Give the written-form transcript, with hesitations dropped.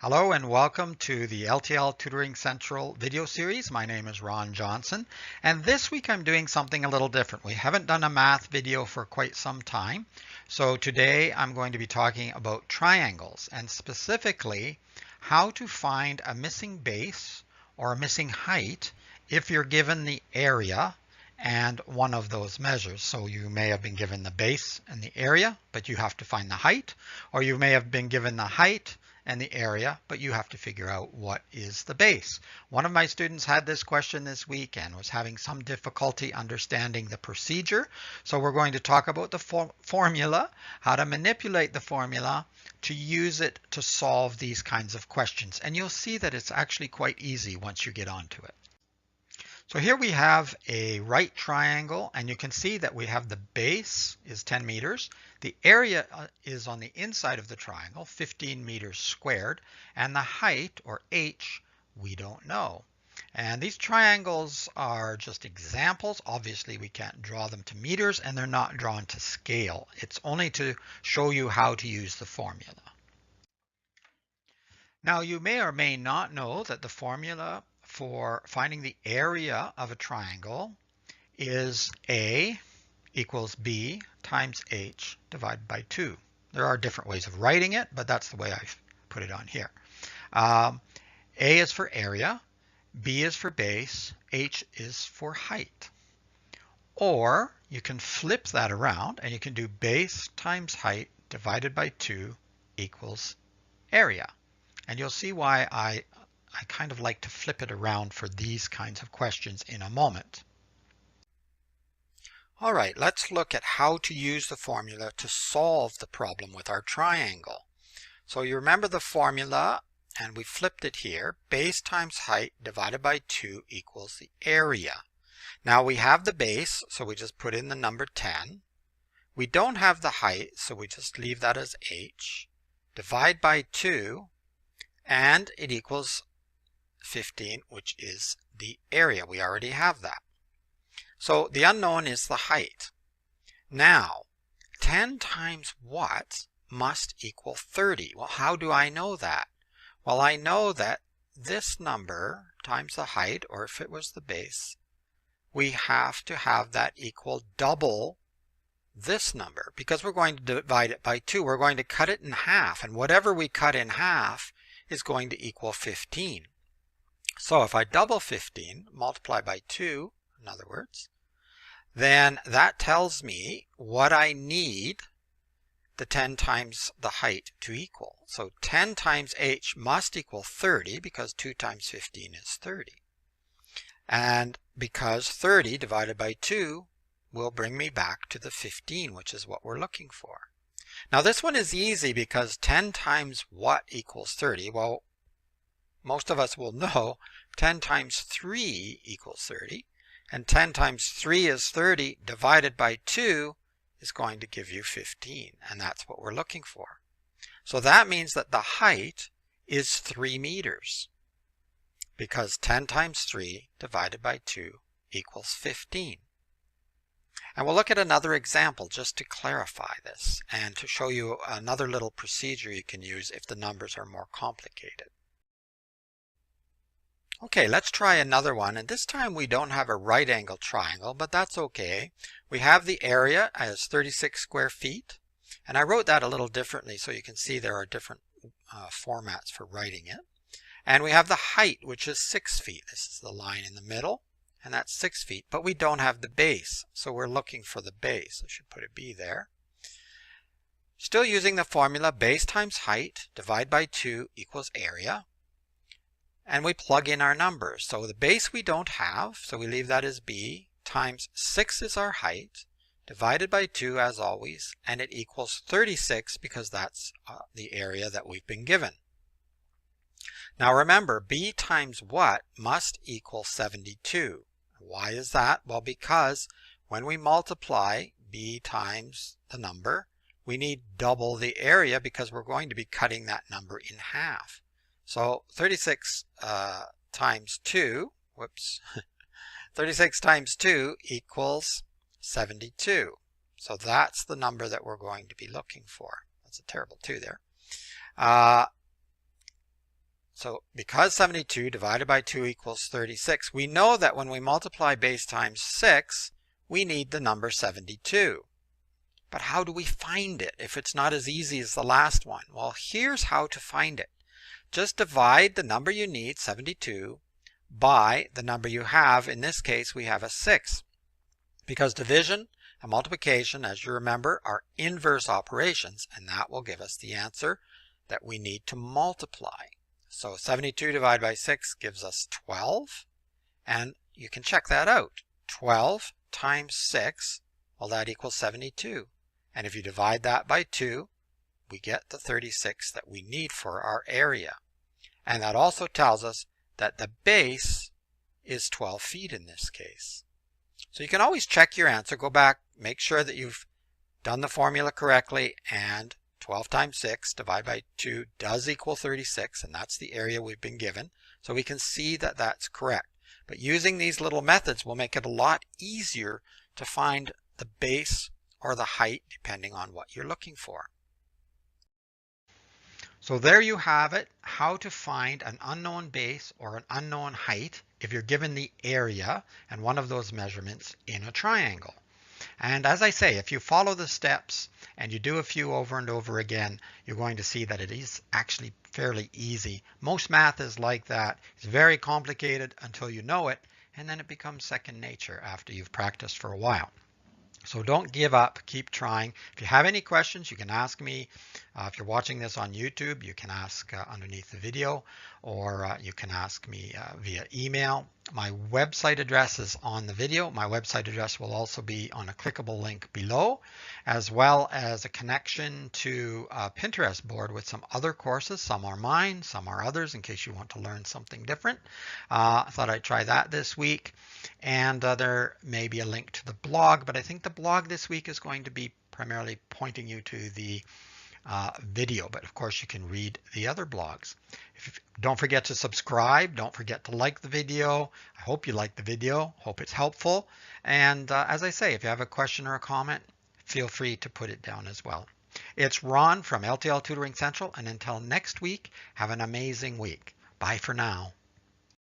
Hello and welcome to the L.T.L. Tutoring Central video series. My name is Ron Johnson, and this week I'm doing something a little different. We haven't done a math video for quite some time, so today I'm going to be talking about triangles and specifically how to find a missing base or a missing height if you're given the area and one of those measures. So you may have been given the base and the area, but you have to find the height, or you may have been given the height and the area, but you have to figure out what is the base. One of my students had this question this week and was having some difficulty understanding the procedure. So we're going to talk about the formula, how to manipulate the formula to use it to solve these kinds of questions. And you'll see that it's actually quite easy once you get onto it. So here we have a right triangle, and you can see that we have the base is 10 meters. The area is on the inside of the triangle, 15 meters squared, and the height, or h, we don't know. And these triangles are just examples. Obviously, we can't draw them to meters, and they're not drawn to scale. It's only to show you how to use the formula. Now, you may or may not know that the formula for finding the area of a triangle is A equals B times H divided by 2. There are different ways of writing it, but that's the way I've put it on here. A is for area, B is for base, H is for height. Or you can flip that around and you can do base times height divided by 2 equals area. And you'll see why I kind of like to flip it around for these kinds of questions in a moment. All right, let's look at how to use the formula to solve the problem with our triangle. So you remember the formula, and we flipped it here. Base times height divided by 2 equals the area. Now we have the base, so we just put in the number 10. We don't have the height, so we just leave that as h. Divide by 2, and it equals 15, which is the area. We already have that. So the unknown is the height. Now, 10 times what must equal 30? Well, how do I know that? Well, I know that this number times the height, or if it was the base, we have to have that equal double this number, because we're going to divide it by 2. We're going to cut it in half, and whatever we cut in half is going to equal 15. So if I double 15, multiply by 2, in other words, then that tells me what I need the 10 times the height to equal. So 10 times h must equal 30, because 2 times 15 is 30. And because 30 divided by 2 will bring me back to the 15, which is what we're looking for. Now this one is easy because 10 times what equals 30? Well, most of us will know 10 times 3 equals 30, and 10 times 3 is 30 divided by 2 is going to give you 15, and that's what we're looking for. So that means that the height is 3 meters, because 10 times 3 divided by 2 equals 15. And we'll look at another example just to clarify this and to show you another little procedure you can use if the numbers are more complicated. Okay, let's try another one, and this time we don't have a right angle triangle, but that's okay. We have the area as 36 square feet, and I wrote that a little differently so you can see there are different formats for writing it. And we have the height, which is 6 feet. This is the line in the middle, and that's 6 feet, but we don't have the base, so we're looking for the base. I should put a B there. Still using the formula, base times height, divide by 2 equals area. And we plug in our numbers. So the base we don't have, so we leave that as B, times 6 is our height, divided by 2 as always, and it equals 36 because that's the area that we've been given. Now remember, B times what must equal 72. Why is that? Well, because when we multiply B times the number, we need double the area because we're going to be cutting that number in half. So 36 times 2, 36 times 2 equals 72. So that's the number that we're going to be looking for. That's a terrible 2 there. So because 72 divided by 2 equals 36, we know that when we multiply base times 6, we need the number 72. But how do we find it if it's not as easy as the last one? Well, here's how to find it. Just divide the number you need, 72, by the number you have. In this case, we have a 6. Because division and multiplication, as you remember, are inverse operations, and that will give us the answer that we need to multiply. So 72 divided by 6 gives us 12, and you can check that out. 12 times 6, well, that equals 72. And if you divide that by 2, we get the 36 that we need for our area. And that also tells us that the base is 12 feet in this case. So you can always check your answer, go back, make sure that you've done the formula correctly, and 12 times 6 divided by 2 does equal 36, and that's the area we've been given. So we can see that that's correct. But using these little methods will make it a lot easier to find the base or the height depending on what you're looking for. So there you have it, how to find an unknown base or an unknown height if you're given the area and one of those measurements in a triangle. And as I say, if you follow the steps and you do a few over and over again, you're going to see that it is actually fairly easy. Most math is like that. It's very complicated until you know it, and then it becomes second nature after you've practiced for a while. So don't give up, keep trying. If you have any questions, you can ask me. If you're watching this on YouTube, you can ask underneath the video, or you can ask me via email. My website address is on the video. My website address will also be on a clickable link below, as well as a connection to a Pinterest board with some other courses. Some are mine, some are others, in case you want to learn something different. I thought I'd try that this week. And there may be a link to the blog, but I think the blog this week is going to be primarily pointing you to the video, but of course you can read the other blogs. Don't forget to subscribe. Don't forget to like the video. I hope you like the video. Hope it's helpful. And as I say, if you have a question or a comment, feel free to put it down as well. It's Ron from L.T.L Tutoring Central, and until next week, have an amazing week. Bye for now.